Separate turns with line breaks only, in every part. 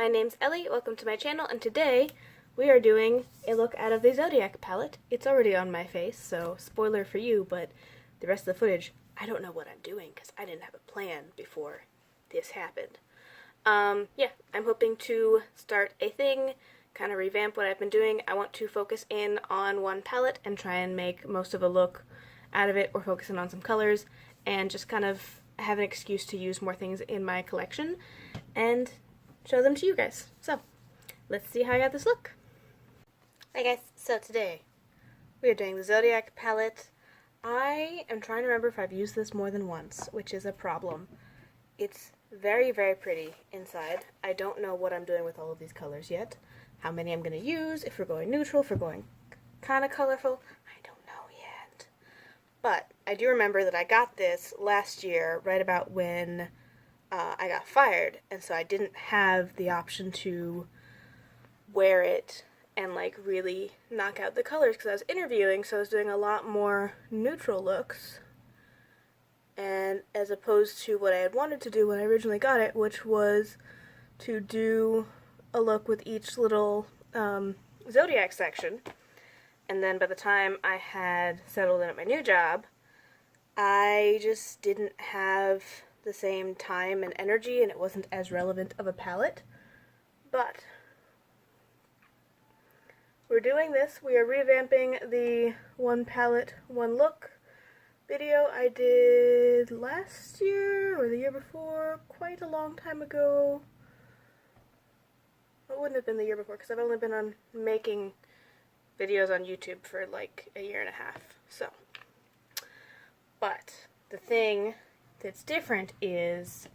my name's Ellie, welcome to my channel, and today we are doing a look out of the Zodiac palette. It's already on my face, so spoiler for you, but the rest of the footage, I don't know what I'm doing because I didn't have a plan before this happened. Yeah, I'm hoping to start a thing, kind of revamp what I've been doing. I want to focus in on one palette and try and make most of a look out of it, or focus in on some colors, and just kind of have an excuse to use more things in my collection and show them to you guys. So, let's see how I got this look. Hi guys, so today we are doing the Zodiac palette. I am trying to remember if I've used this more than once, which is a problem. It's very, very pretty inside. I don't know what I'm doing with all of these colors yet. How many I'm going to use, if we're going neutral, if we're going kind of colorful, I don't know yet. But I do remember that I got this last year, right about when I got fired, and so I didn't have the option to wear it and like really knock out the colors because I was interviewing, so I was doing a lot more neutral looks, and as opposed to what I had wanted to do when I originally got it, which was to do a look with each little Zodiac section. And then by the time I had settled in at my new job, I just didn't have the same time and energy, and it wasn't as relevant of a palette. But we're doing this. We are revamping the one palette, one look video I did last year or the year before, quite a long time ago. It wouldn't have been the year before because I've only been on making videos on YouTube for like a year and a half. So, but the thing that's different is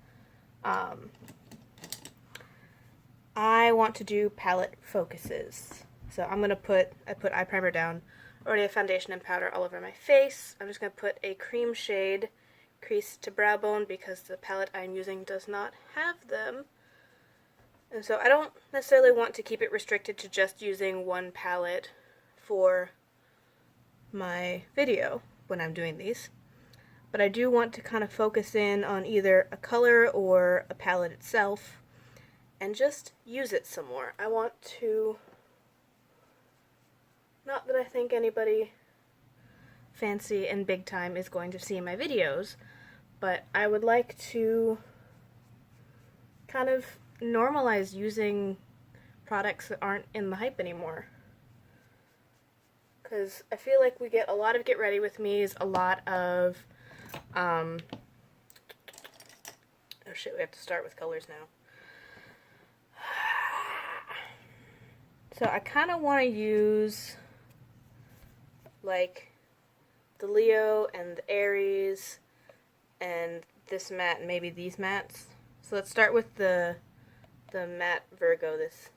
I want to do palette focuses. So I'm going to I put eye primer down, already have foundation and powder all over my face. I'm just going to put a cream shade crease to brow bone because the palette I'm using does not have them. And so I don't necessarily want to keep it restricted to just using one palette for my video when I'm doing these. But I do want to kind of focus in on either a color or a palette itself and just use it some more. I want to, not that I think anybody fancy and big time is going to see my videos, but I would like to kind of normalize using products that aren't in the hype anymore. Because I feel like we get a lot of get ready with me's, a lot of oh shit, we have to start with colors now. So I kind of want to use like the Leo and the Aries and this matte and maybe these mattes. So let's start with the matte Virgo, this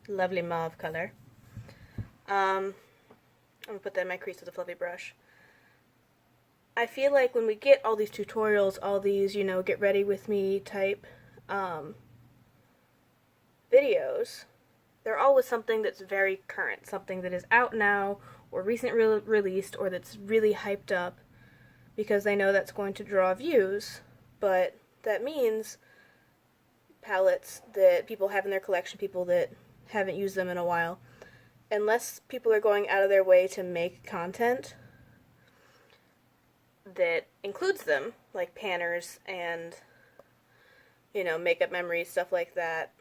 lovely mauve color. I'm going to put that in my crease with a fluffy brush. I feel like when we get all these tutorials, all these, you know, get ready with me type videos, they're always something that's very current, something that is out now or recently released or that's really hyped up because they know that's going to draw views, but that means palettes that people have in their collection, people that haven't used them in a while, unless people are going out of their way to make content that includes them, like panners and, you know, makeup memories, stuff like that.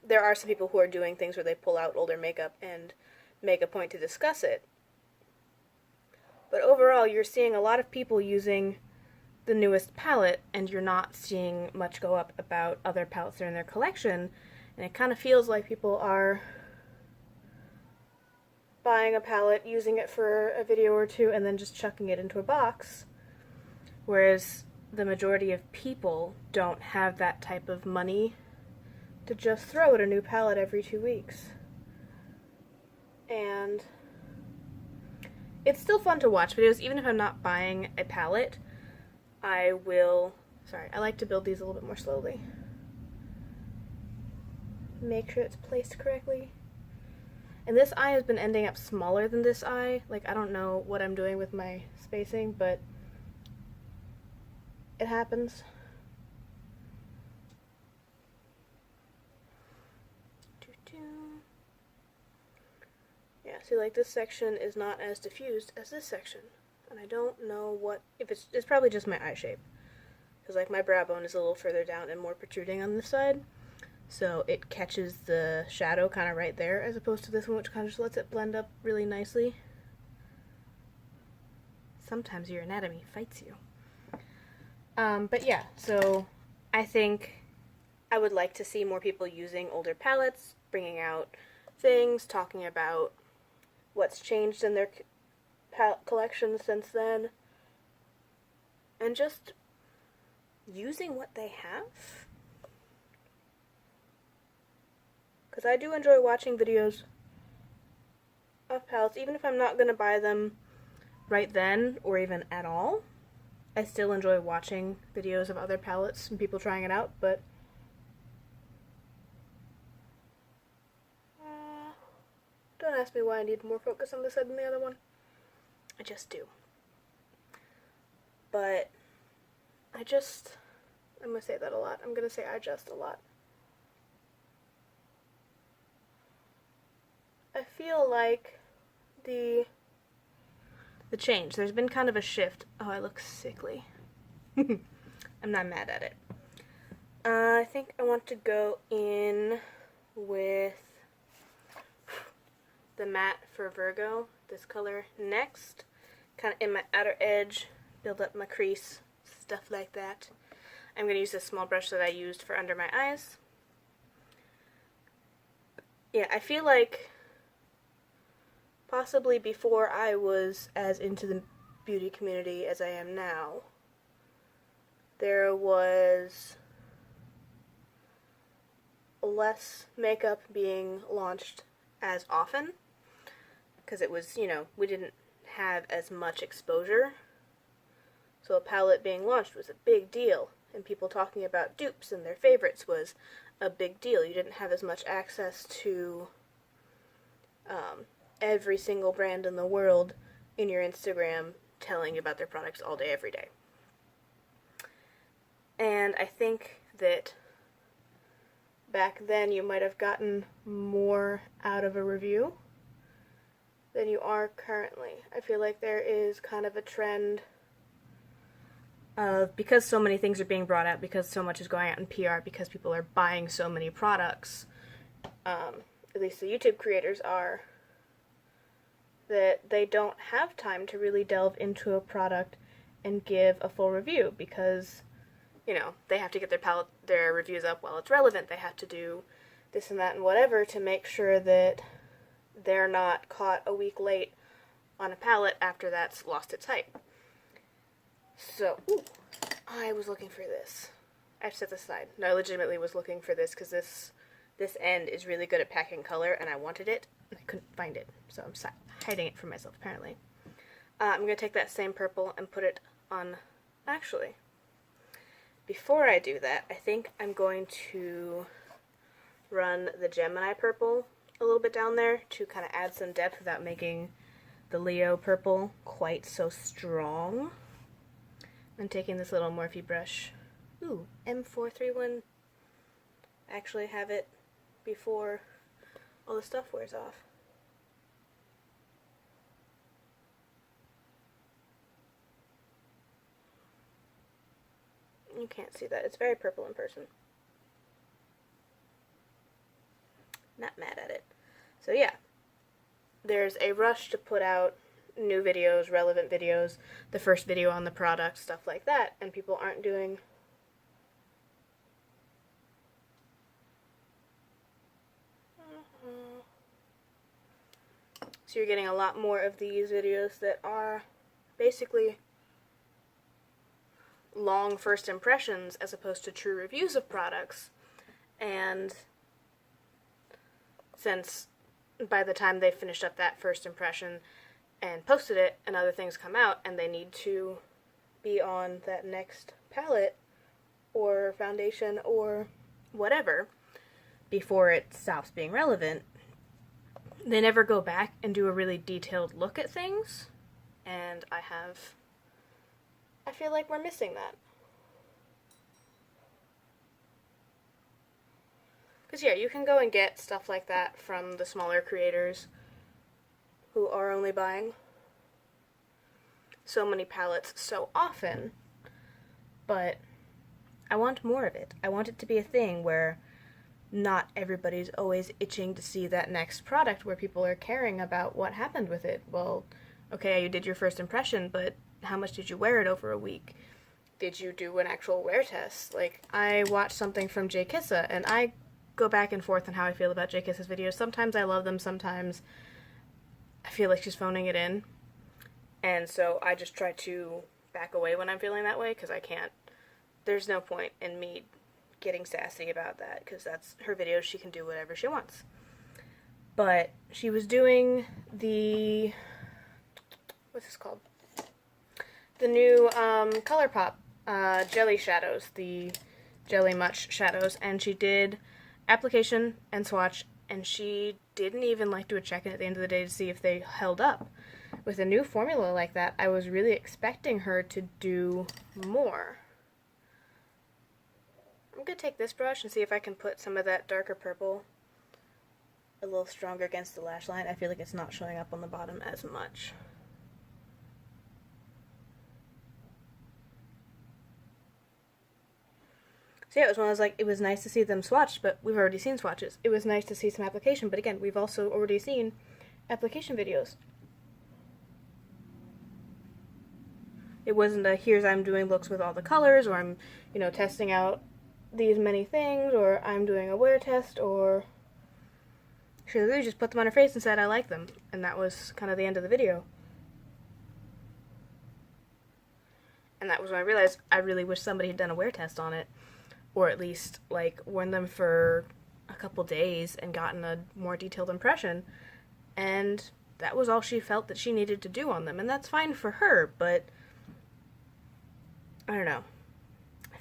There are some people who are doing things where they pull out older makeup and make a point to discuss it. But overall, you're seeing a lot of people using the newest palette, and you're not seeing much go up about other palettes that are in their collection, and it kind of feels like people are buying a palette, using it for a video or two, and then just chucking it into a box, whereas the majority of people don't have that type of money to just throw at a new palette every 2 weeks. And it's still fun to watch videos, even if I'm not buying a palette. I like to build these a little bit more slowly. Make sure it's placed correctly. And this eye has been ending up smaller than this eye. Like, I don't know what I'm doing with my spacing, but it happens. See, like, this section is not as diffused as this section. And I don't know what, if it's probably just my eye shape. Because, like, my brow bone is a little further down and more protruding on this side. So it catches the shadow kind of right there, as opposed to this one, which kind of just lets it blend up really nicely. Sometimes your anatomy fights you. But yeah, so I think I would like to see more people using older palettes, bringing out things, talking about what's changed in their collections since then, and just using what they have. Because I do enjoy watching videos of palettes, even if I'm not going to buy them right then or even at all. I still enjoy watching videos of other palettes and people trying it out, but don't ask me why I need more focus on this side than the other one. I just do. But I'm going to say that a lot. I'm going to say I just a lot. I feel like the change, there's been kind of a shift. Oh, I look sickly. I'm not mad at it. I think I want to go in with the matte for Virgo, this color next, kind of in my outer edge, build up my crease, stuff like that. I'm going to use this small brush that I used for under my eyes. Yeah, I feel like possibly before I was as into the beauty community as I am now, there was less makeup being launched as often, because it was, we didn't have as much exposure. So a palette being launched was a big deal, and people talking about dupes and their favorites was a big deal. You didn't have as much access to every single brand in the world in your Instagram telling you about their products all day, every day. And I think that back then you might have gotten more out of a review than you are currently. I feel like there is kind of a trend of, because so many things are being brought out, because so much is going out in PR, because people are buying so many products, at least the YouTube creators are, that they don't have time to really delve into a product and give a full review, because, they have to get their reviews up while it's relevant. They have to do this and that and whatever to make sure that they're not caught a week late on a palette after that's lost its hype. So, I was looking for this. I've set this aside. No, I legitimately was looking for this because this end is really good at packing color, and I wanted it, and I couldn't find it, so I'm hiding it from myself, apparently. I'm going to take that same purple and put it on, actually, before I do that, I think I'm going to run the Gemini purple a little bit down there to kind of add some depth without making the Leo purple quite so strong. I'm taking this little Morphe brush. Ooh, M431. Actually have it before all the stuff wears off. You can't see that. It's very purple in person. Not mad at it. So yeah, there's a rush to put out new videos, relevant videos, the first video on the product, stuff like that, and people aren't doing so you're getting a lot more of these videos that are basically long first impressions as opposed to true reviews of products. And since by the time they finished up that first impression and posted it and other things come out and they need to be on that next palette or foundation or whatever before it stops being relevant, they never go back and do a really detailed look at things, and I feel like we're missing that. Because yeah, you can go and get stuff like that from the smaller creators who are only buying so many palettes so often, but I want more of it. I want it to be a thing where not everybody's always itching to see that next product, where people are caring about what happened with it. Well, okay, you did your first impression, but how much did you wear it over a week? Did you do an actual wear test? Like, I watched something from Jay Kissa, and I go back and forth on how I feel about Jay Kissa's videos. Sometimes I love them, sometimes I feel like she's phoning it in. And so I just try to back away when I'm feeling that way, because I can't. There's no point in me getting sassy about that, because that's her videos. She can do whatever she wants. But she was doing the, what's this called? The new ColourPop jelly shadows, the Jelly Much shadows, and she did application and swatch, and she didn't even like do a check-in at the end of the day to see if they held up. With a new formula like that, I was really expecting her to do more. I'm going to take this brush and see if I can put some of that darker purple a little stronger against the lash line. I feel like it's not showing up on the bottom as much. So yeah, it was one of those, like, it was nice to see them swatched, but we've already seen swatches. It was nice to see some application, but again, we've also already seen application videos. It wasn't a, here's I'm doing looks with all the colors, or I'm, you know, testing out these many things, or I'm doing a wear test, or she literally just put them on her face and said, I like them. And that was kind of the end of the video. And that was when I realized I really wish somebody had done a wear test on it, or at least, like, worn them for a couple days and gotten a more detailed impression. And that was all she felt that she needed to do on them. And that's fine for her, but I don't know.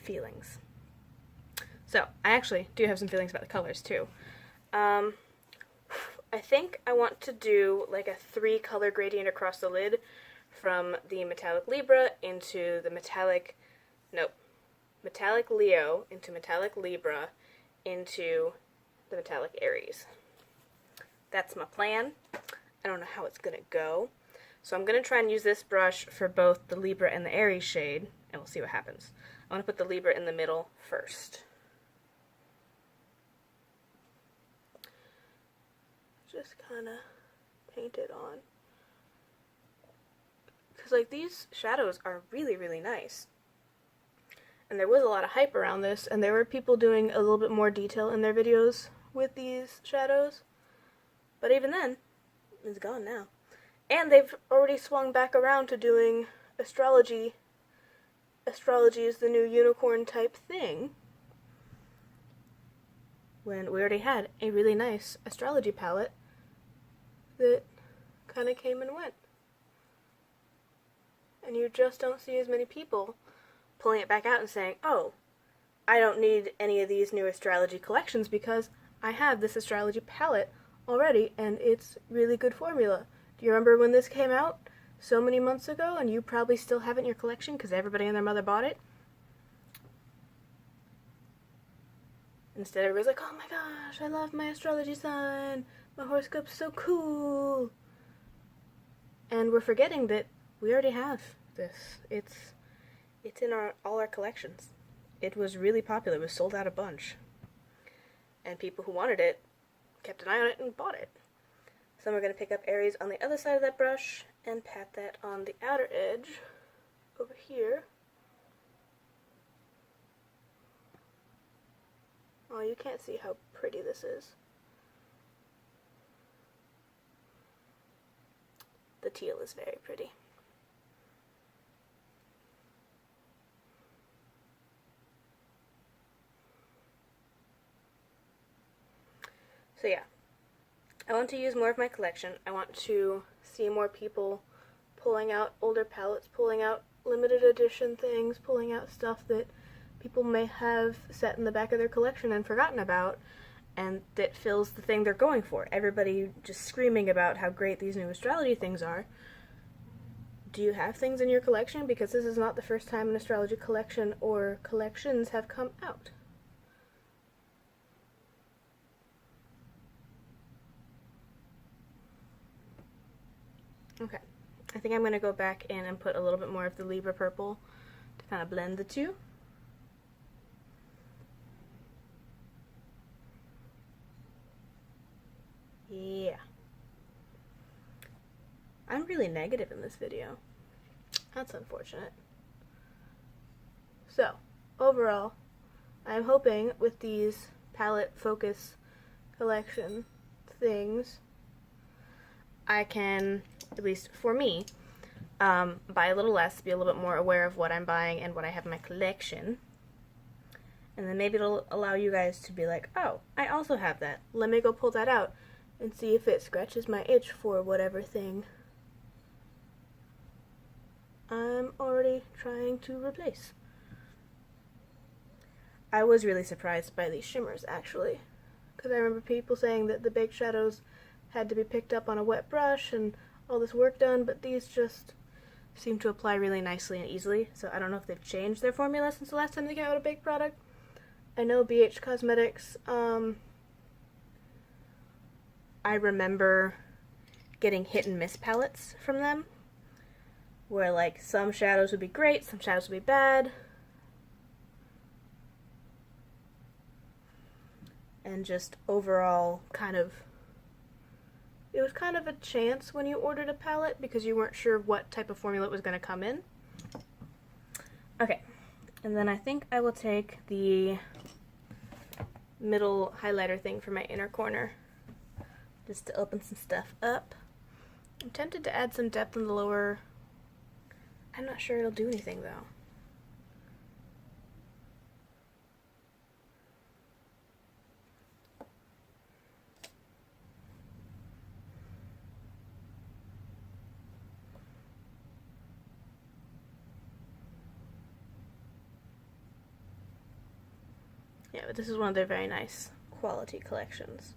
Feelings. So, I actually do have some feelings about the colors, too. I think I want to do, like, a 3-color gradient across the lid from the Metallic Libra into the Metallic Leo into Metallic Libra into the Metallic Aries. That's my plan. I don't know how it's going to go. So I'm going to try and use this brush for both the Libra and the Aries shade, and we'll see what happens. I want to put the Libra in the middle first. Just kind of paint it on. Because, like, these shadows are really, really nice. And there was a lot of hype around this, and there were people doing a little bit more detail in their videos with these shadows. But even then, it's gone now. And they've already swung back around to doing astrology. Astrology is the new unicorn type thing. When we already had a really nice astrology palette that kind of came and went. And you just don't see as many people pulling it back out and saying, oh, I don't need any of these new astrology collections because I have this astrology palette already and it's really good formula. Do you remember when this came out so many months ago and you probably still have it in your collection because everybody and their mother bought it? Instead, everybody's like, oh my gosh, I love my astrology sign. My horoscope's so cool. And we're forgetting that we already have this. It's in all our collections. It was really popular. It was sold out a bunch. And people who wanted it kept an eye on it and bought it. So we're going to pick up Aries on the other side of that brush and pat that on the outer edge over here. Oh, you can't see how pretty this is. The teal is very pretty. So yeah, I want to use more of my collection. I want to see more people pulling out older palettes, pulling out limited edition things, pulling out stuff that people may have set in the back of their collection and forgotten about, and that fills the thing they're going for. Everybody just screaming about how great these new astrology things are. Do you have things in your collection? Because this is not the first time an astrology collection or collections have come out. Okay, I think I'm going to go back in and put a little bit more of the Libra purple to kind of blend the two. Yeah. I'm really negative in this video. That's unfortunate. So, overall, I'm hoping with these palette focus collection things, I can, at least for me, buy a little less, be a little bit more aware of what I'm buying and what I have in my collection. And then maybe it'll allow you guys to be like, oh, I also have that. Let me go pull that out and see if it scratches my itch for whatever thing I'm already trying to replace. I was really surprised by these shimmers, actually, because I remember people saying that the baked shadows had to be picked up on a wet brush and all this work done, but these just seem to apply really nicely and easily. So I don't know if they've changed their formula since the last time they came out with a baked product. I know BH Cosmetics, I remember getting hit and miss palettes from them, where like some shadows would be great, some shadows would be bad. And just overall it was kind of a chance when you ordered a palette because you weren't sure what type of formula it was going to come in. Okay, and then I think I will take the middle highlighter thing for my inner corner just to open some stuff up. I'm tempted to add some depth in the lower. I'm not sure it'll do anything though. Yeah, but this is one of their very nice quality collections.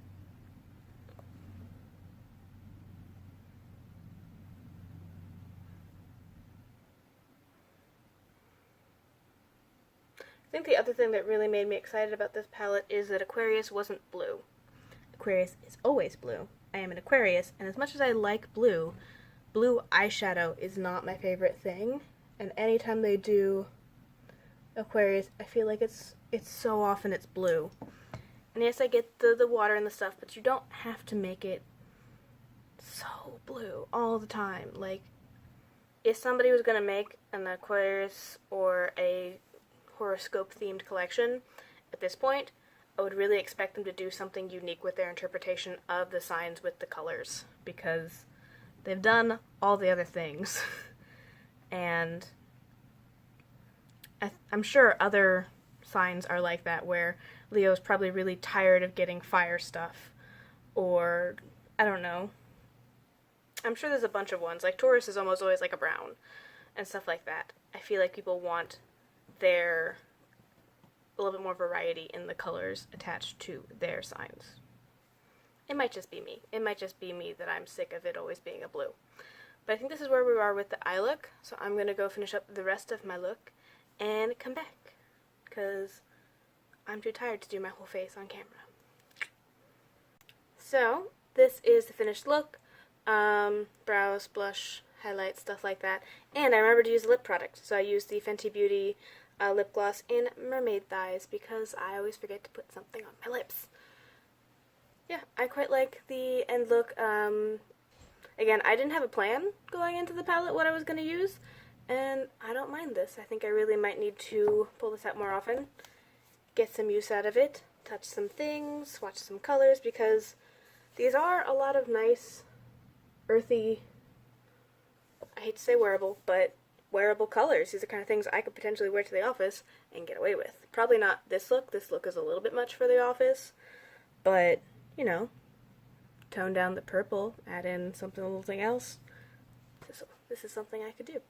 I think the other thing that really made me excited about this palette is that Aquarius wasn't blue. Aquarius is always blue. I am an Aquarius, and as much as I like blue, blue eyeshadow is not my favorite thing. And anytime they do Aquarius, I feel like it's so often it's blue. And yes, I get the water and the stuff, but you don't have to make it so blue all the time. Like, if somebody was going to make an Aquarius or a horoscope themed collection at this point, I would really expect them to do something unique with their interpretation of the signs with the colors, because they've done all the other things. And I'm sure other signs are like that, where Leo's probably really tired of getting fire stuff, or I don't know. I'm sure there's a bunch of ones. Like Taurus is almost always like a brown and stuff like that. I feel like people want a little bit more variety in the colors attached to their signs. It might just be me. It might just be me that I'm sick of it always being a blue. But I think this is where we are with the eye look, so I'm going to go finish up the rest of my look and come back, because I'm too tired to do my whole face on camera. So, this is the finished look. Brows, blush, highlights, stuff like that. And I remember to use a lip product, so I used the Fenty Beauty lip gloss in Mermaid Thighs, because I always forget to put something on my lips. Yeah, I quite like the end look. Again, I didn't have a plan going into the palette what I was going to use, and I don't mind this. I think I really might need to pull this out more often, get some use out of it, touch some things, swatch some colors, because these are a lot of nice, earthy, I hate to say wearable, but wearable colors. These are the kind of things I could potentially wear to the office and get away with. Probably not this look. This look is a little bit much for the office, but, you know, tone down the purple, add in something else. This is something I could do.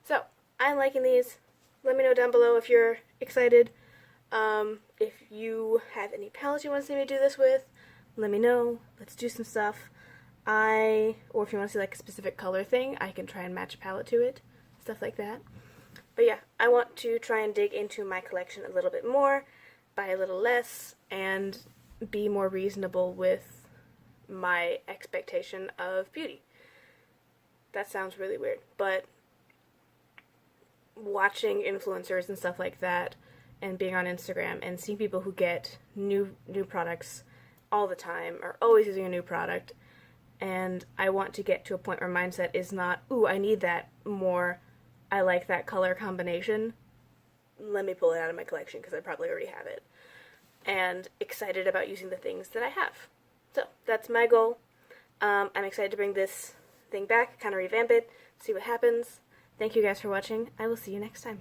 So, I'm liking these. Let me know down below if you're excited. If you have any palettes you want to see me do this with, let me know. Let's do some stuff. Or if you want to see like a specific color thing, I can try and match a palette to it. Stuff like that. But yeah, I want to try and dig into my collection a little bit more, buy a little less, and be more reasonable with my expectation of beauty. that sounds really weird, but watching influencers and stuff like that and being on Instagram and seeing people who get new products all the time, are always using a new product, and I want to get to a point where mindset is not, ooh, I need that, more, I like that color combination, let me pull it out of my collection because I probably already have it, and excited about using the things that I have. So that's my goal. I'm excited to bring this thing back, kind of revamp it, see what happens. Thank you guys for watching. I will see you next time.